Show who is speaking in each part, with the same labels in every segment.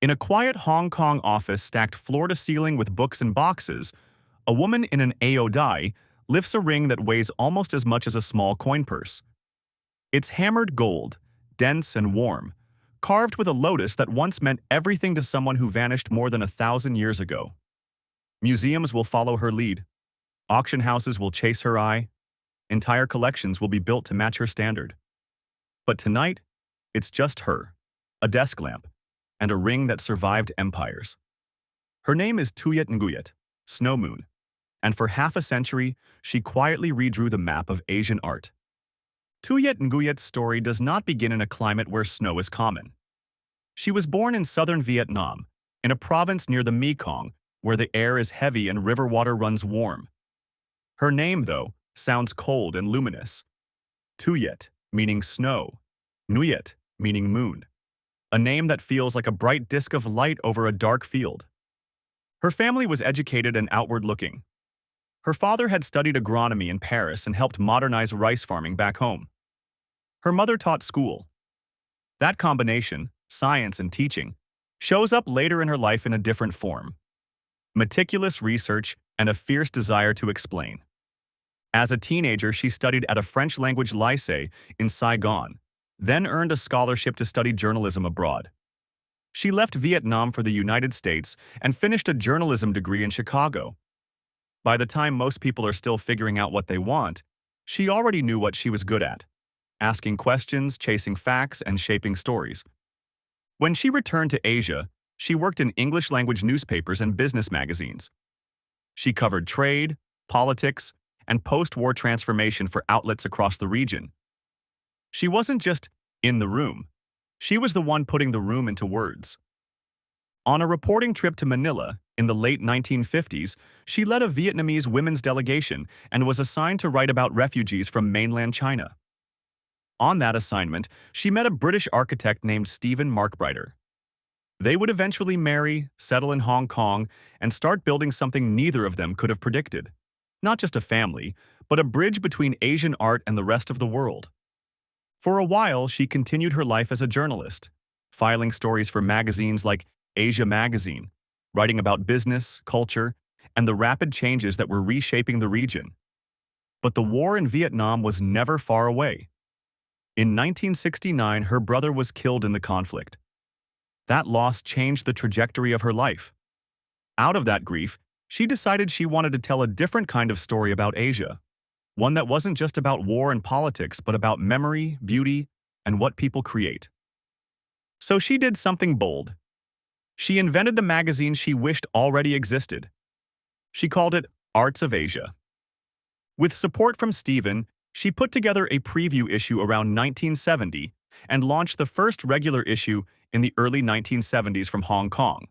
Speaker 1: In a quiet Hong Kong office stacked floor to ceiling with books and boxes, a woman in an AO lifts a ring that weighs almost as much as a small coin purse. It's hammered gold, dense and warm, carved with a lotus that once meant everything to someone who vanished more than 1,000 years ago. Museums will follow her lead. Auction houses will chase her eye. Entire collections will be built to match her standard. But tonight, it's just her, a desk lamp, and a ring that survived empires. Her name is Tuyet Nguyet, Snow Moon, and for half a century, she quietly redrew the map of Asian art. Tuyet Nguyet's story does not begin in a climate where snow is common. She was born in southern Vietnam, in a province near the Mekong, where the air is heavy and river water runs warm. Her name, though, sounds cold and luminous. Tuyet, meaning snow, Nguyet, meaning moon, a name that feels like a bright disk of light over a dark field. Her family was educated and outward-looking. Her father had studied agronomy in Paris and helped modernize rice farming back home. Her mother taught school. That combination, science and teaching, shows up later in her life in a different form. Meticulous research and a fierce desire to explain. As a teenager, she studied at a French-language lycée in Saigon, then earned a scholarship to study journalism abroad. She left Vietnam for the United States and finished a journalism degree in Chicago. By the time most people are still figuring out what they want, she already knew what she was good at: asking questions, chasing facts, and shaping stories. When she returned to Asia, she worked in English-language newspapers and business magazines. She covered trade, politics, and post-war transformation for outlets across the region. She wasn't just in the room. She was the one putting the room into words. On a reporting trip to Manila in the late 1950s, she led a Vietnamese women's delegation and was assigned to write about refugees from mainland China. On that assignment, she met a British architect named Stephen Markbrighter. They would eventually marry, settle in Hong Kong, and start building something neither of them could have predicted. Not just a family, but a bridge between Asian art and the rest of the world. For a while, she continued her life as a journalist, filing stories for magazines like Asia Magazine, writing about business, culture, and the rapid changes that were reshaping the region. But the war in Vietnam was never far away. In 1969, her brother was killed in the conflict. That loss changed the trajectory of her life. Out of that grief, she decided she wanted to tell a different kind of story about Asia, one that wasn't just about war and politics, but about memory, beauty, and what people create. So she did something bold. She invented the magazine she wished already existed. She called it Arts of Asia. With support from Stephen, she put together a preview issue around 1970 and launched the first regular issue in the early 1970s from Hong Kong.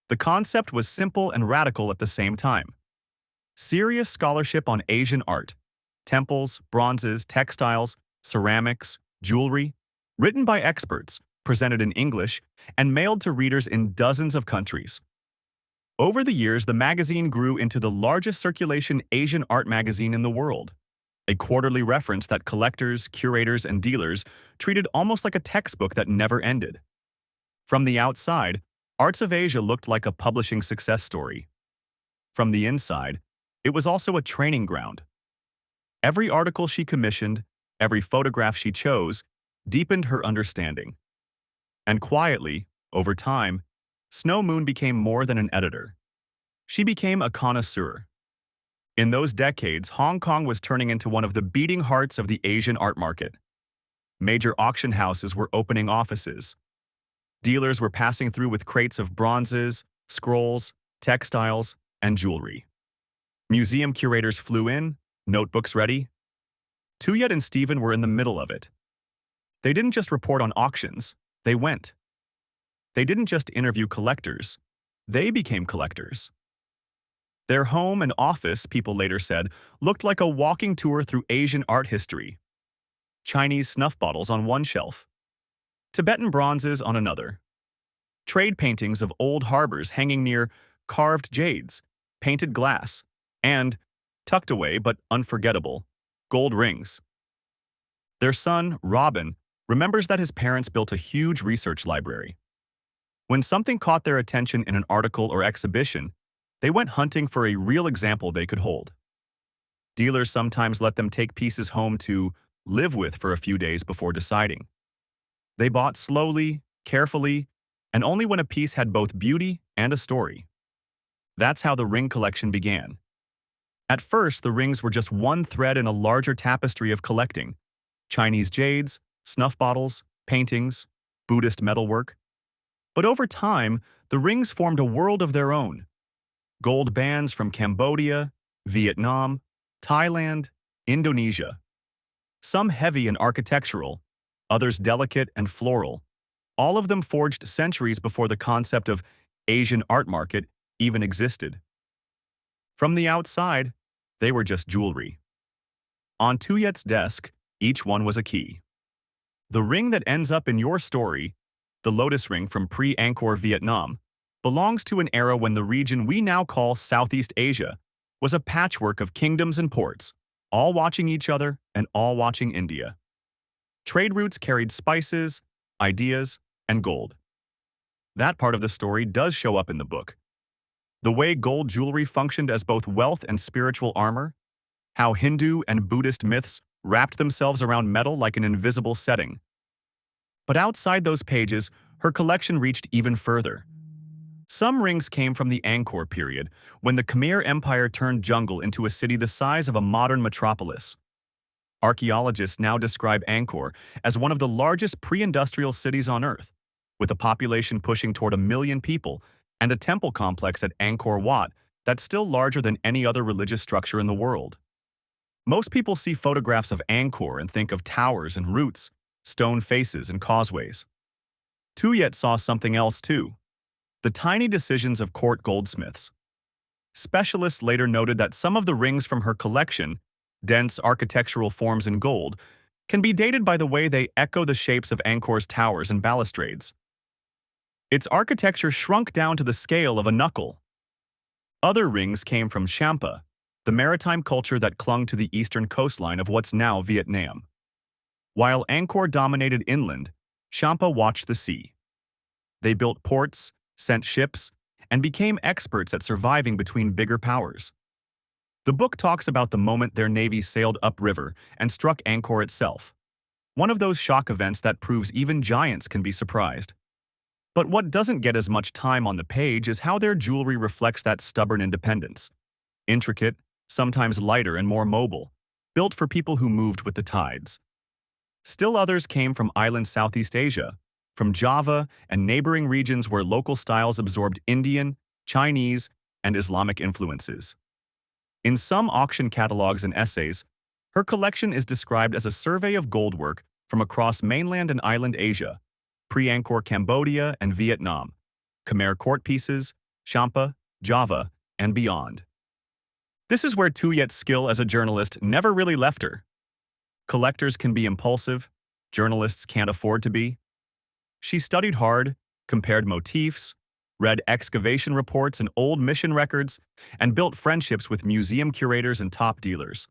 Speaker 1: The concept was simple and radical at the same time. Serious scholarship on Asian art, temples, bronzes, textiles, ceramics, jewelry, written by experts, presented in English, and mailed to readers in dozens of countries. Over the years, the magazine grew into the largest circulation Asian art magazine in the world, a quarterly reference that collectors, curators, and dealers treated almost like a textbook that never ended. From the outside, Arts of Asia looked like a publishing success story. From the inside, it was also a training ground. Every article she commissioned, every photograph she chose, deepened her understanding. And quietly, over time, Snow Moon became more than an editor. She became a connoisseur. In those decades, Hong Kong was turning into one of the beating hearts of the Asian art market. Major auction houses were opening offices. Dealers were passing through with crates of bronzes, scrolls, textiles, and jewelry. Museum curators flew in, notebooks ready. Tuyet and Stephen were in the middle of it. They didn't just report on auctions, they went. They didn't just interview collectors, they became collectors. Their home and office, people later said, looked like a walking tour through Asian art history. Chinese snuff bottles on one shelf, Tibetan bronzes on another, trade paintings of old harbors hanging near carved jades, painted glass, and, tucked away but unforgettable, gold rings. Their son, Robin, remembers that his parents built a huge research library. When something caught their attention in an article or exhibition, they went hunting for a real example they could hold. Dealers sometimes let them take pieces home to live with for a few days before deciding. They bought slowly, carefully, and only when a piece had both beauty and a story. That's how the ring collection began. At first, the rings were just one thread in a larger tapestry of collecting: Chinese jades, snuff bottles, paintings, Buddhist metalwork. But over time, the rings formed a world of their own. Gold bands from Cambodia, Vietnam, Thailand, Indonesia. Some heavy and architectural, others delicate and floral. All of them forged centuries before the concept of Asian art market even existed. From the outside, they were just jewelry. On Tuyet's desk, each one was a key. The ring that ends up in your story, the lotus ring from pre-Angkor Vietnam, belongs to an era when the region we now call Southeast Asia was a patchwork of kingdoms and ports, all watching each other and all watching India. Trade routes carried spices, ideas, and gold. That part of the story does show up in the book. The way gold jewelry functioned as both wealth and spiritual armor, how Hindu and Buddhist myths wrapped themselves around metal like an invisible setting. But outside those pages, her collection reached even further. Some rings came from the Angkor period, when the Khmer Empire turned jungle into a city the size of a modern metropolis. Archaeologists now describe Angkor as one of the largest pre-industrial cities on Earth, with a population pushing toward 1 million people and a temple complex at Angkor Wat that's still larger than any other religious structure in the world. Most people see photographs of Angkor and think of towers and routes, stone faces and causeways. Tuyet saw something else too: the tiny decisions of court goldsmiths. Specialists later noted that some of the rings from her collection, dense architectural forms in gold, can be dated by the way they echo the shapes of Angkor's towers and balustrades. Its architecture shrunk down to the scale of a knuckle. Other rings came from Champa, the maritime culture that clung to the eastern coastline of what's now Vietnam. While Angkor dominated inland, Champa watched the sea. They built ports, sent ships, and became experts at surviving between bigger powers. The book talks about the moment their navy sailed upriver and struck Angkor itself. One of those shock events that proves even giants can be surprised. But what doesn't get as much time on the page is how their jewelry reflects that stubborn independence. Intricate, sometimes lighter and more mobile, built for people who moved with the tides. Still others came from island Southeast Asia, from Java and neighboring regions where local styles absorbed Indian, Chinese, and Islamic influences. In some auction catalogues and essays, her collection is described as a survey of goldwork from across mainland and island Asia, pre-Angkor Cambodia and Vietnam, Khmer court pieces, Champa, Java, and beyond. This is where Tuyet's skill as a journalist never really left her. Collectors can be impulsive, journalists can't afford to be. She studied hard, compared motifs, read excavation reports and old mission records, and built friendships with museum curators and top dealers.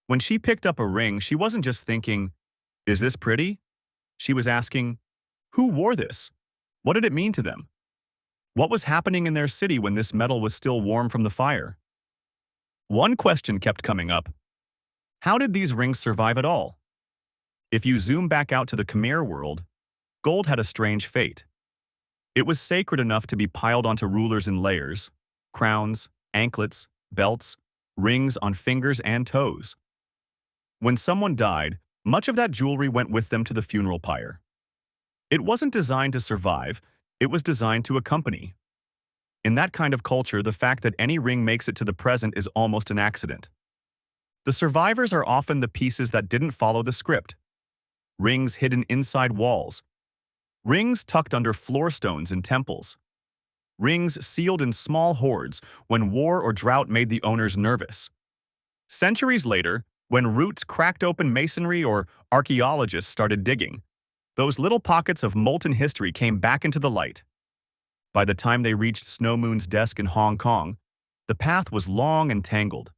Speaker 1: When she picked up a ring, she wasn't just thinking, "Is this pretty?" She was asking, "Who wore this? What did it mean to them? What was happening in their city when this metal was still warm from the fire?" One question kept coming up: how did these rings survive at all? If you zoom back out to the Khmer world, gold had a strange fate. It was sacred enough to be piled onto rulers in layers: crowns, anklets, belts, rings on fingers and toes. When someone died, much of that jewelry went with them to the funeral pyre. It wasn't designed to survive, it was designed to accompany. In that kind of culture, the fact that any ring makes it to the present is almost an accident. The survivors are often the pieces that didn't follow the script. Rings hidden inside walls. Rings tucked under floor stones in temples. Rings sealed in small hoards when war or drought made the owners nervous. Centuries later, when roots cracked open masonry or archaeologists started digging, those little pockets of molten history came back into the light. By the time they reached Snow Moon's desk in Hong Kong, the path was long and tangled.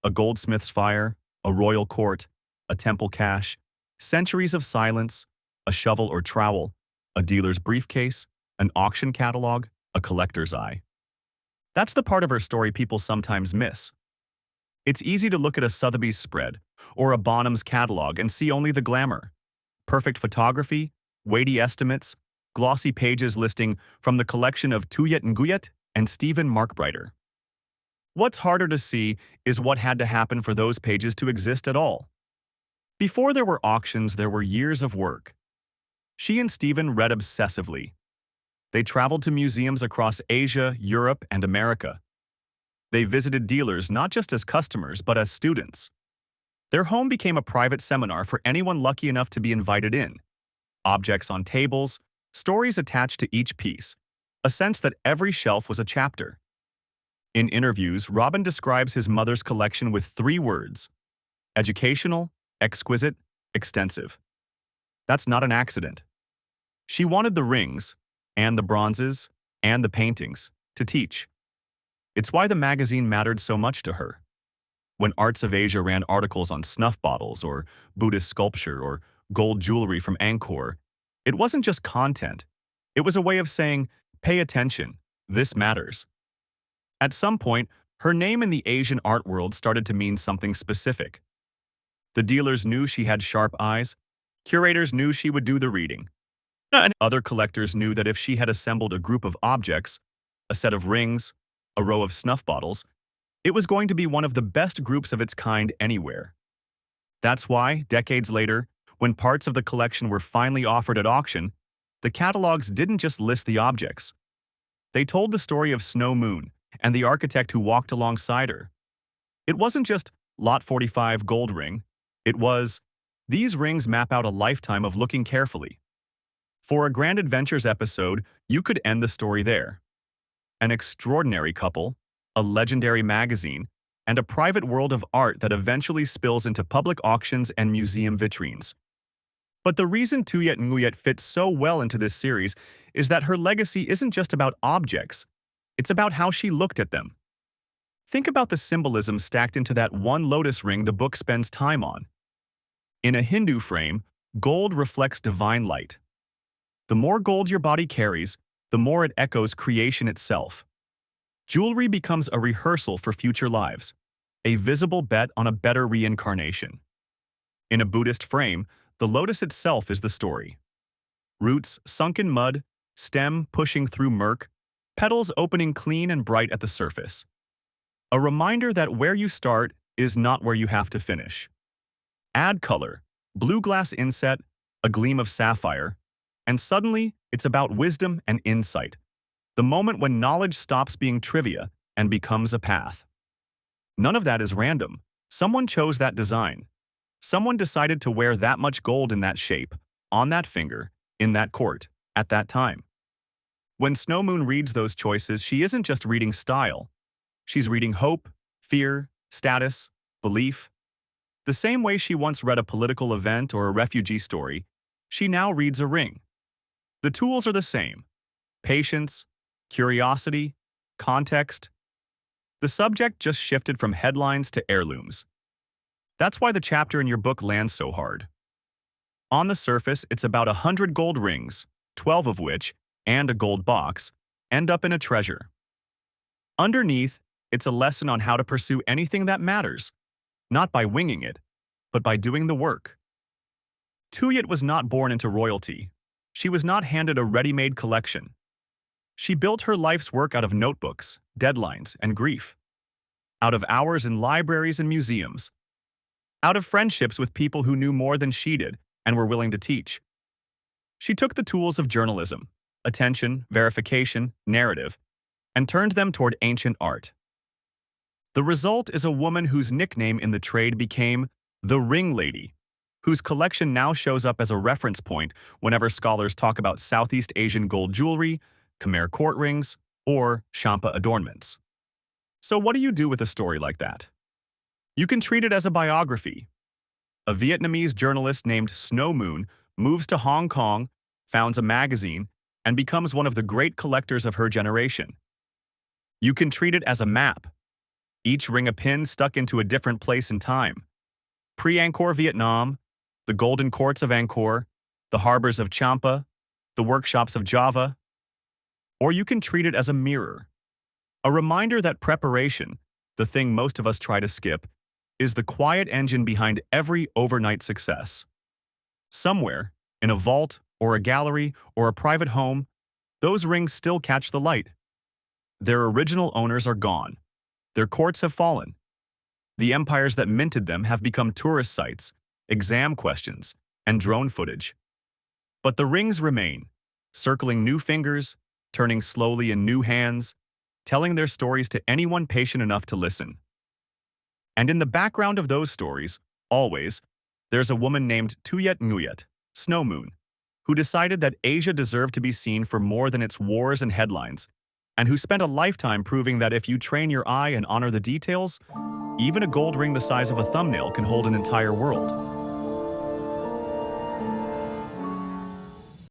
Speaker 1: A goldsmith's fire, a royal court, a temple cache, centuries of silence, a shovel or trowel, a dealer's briefcase, an auction catalog, a collector's eye. That's the part of her story people sometimes miss. It's easy to look at a Sotheby's spread or a Bonham's catalog and see only the glamour. Perfect photography, weighty estimates, glossy pages listing from the collection of Tuyet Nguyet and Stephen Markbrighter. What's harder to see is what had to happen for those pages to exist at all. Before there were auctions, there were years of work. She and Stephen read obsessively. They traveled to museums across Asia, Europe, and America. They visited dealers not just as customers, but as students. Their home became a private seminar for anyone lucky enough to be invited in. Objects on tables, stories attached to each piece, a sense that every shelf was a chapter. In interviews, Robin describes his mother's collection with 3 words: educational, exquisite, extensive. That's not an accident. She wanted the rings, and the bronzes, and the paintings, to teach. It's why the magazine mattered so much to her. When Arts of Asia ran articles on snuff bottles or Buddhist sculpture or gold jewelry from Angkor, it wasn't just content. It was a way of saying, pay attention, this matters. At some point, her name in the Asian art world started to mean something specific. The dealers knew she had sharp eyes. Curators knew she would do the reading. And other collectors knew that if she had assembled a group of objects, a set of rings, a row of snuff bottles, it was going to be one of the best groups of its kind anywhere. That's why, decades later, when parts of the collection were finally offered at auction, the catalogues didn't just list the objects. They told the story of Snow Moon and the architect who walked alongside her. It wasn't just Lot 45 gold ring. It was, these rings map out a lifetime of looking carefully. For a Grand Adventures episode, you could end the story there. An extraordinary couple, a legendary magazine, and a private world of art that eventually spills into public auctions and museum vitrines. But the reason Tuyet Nguyet fits so well into this series is that her legacy isn't just about objects, it's about how she looked at them. Think about the symbolism stacked into that one lotus ring the book spends time on. In a Hindu frame, gold reflects divine light. The more gold your body carries, the more it echoes creation itself. Jewelry becomes a rehearsal for future lives, a visible bet on a better reincarnation. In a Buddhist frame, the lotus itself is the story. Roots sunk in mud, stem pushing through murk, petals opening clean and bright at the surface. A reminder that where you start is not where you have to finish. Add color, blue glass inset, a gleam of sapphire, and suddenly it's about wisdom and insight, the moment when knowledge stops being trivia and becomes a path. None of that is random. Someone chose that design. Someone decided to wear that much gold in that shape, on that finger, in that court, at that time. When Snow Moon reads those choices, she isn't just reading style. She's reading hope, fear, status, belief. The same way she once read a political event or a refugee story, she now reads a ring. The tools are the same: patience, curiosity, context. The subject just shifted from headlines to heirlooms. That's why the chapter in your book lands so hard. On the surface, it's about 100 gold rings, 12 of which, and a gold box, end up in a treasure. Underneath, it's a lesson on how to pursue anything that matters, not by winging it, but by doing the work. Tuyet was not born into royalty. She was not handed a ready-made collection. She built her life's work out of notebooks, deadlines, and grief. Out of hours in libraries and museums. Out of friendships with people who knew more than she did and were willing to teach. She took the tools of journalism, attention, verification, narrative, and turned them toward ancient art. The result is a woman whose nickname in the trade became the Ring Lady, whose collection now shows up as a reference point whenever scholars talk about Southeast Asian gold jewelry, Khmer court rings, or Champa adornments. So what do you do with a story like that? You can treat it as a biography. A Vietnamese journalist named Snow Moon moves to Hong Kong, founds a magazine, and becomes one of the great collectors of her generation. You can treat it as a map. Each ring a pin stuck into a different place in time. Pre-Angkor Vietnam, the golden courts of Angkor, the harbors of Champa, the workshops of Java. Or you can treat it as a mirror, a reminder that preparation, the thing most of us try to skip, is the quiet engine behind every overnight success. Somewhere, in a vault, or a gallery, or a private home, those rings still catch the light. Their original owners are gone. Their courts have fallen. The empires that minted them have become tourist sites, exam questions, and drone footage. But the rings remain, circling new fingers, turning slowly in new hands, telling their stories to anyone patient enough to listen. And in the background of those stories, always, there's a woman named Tuyet Nguyet, Snow Moon, who decided that Asia deserved to be seen for more than its wars and headlines, and who spent a lifetime proving that if you train your eye and honor the details, even a gold ring the size of a thumbnail can hold an entire world.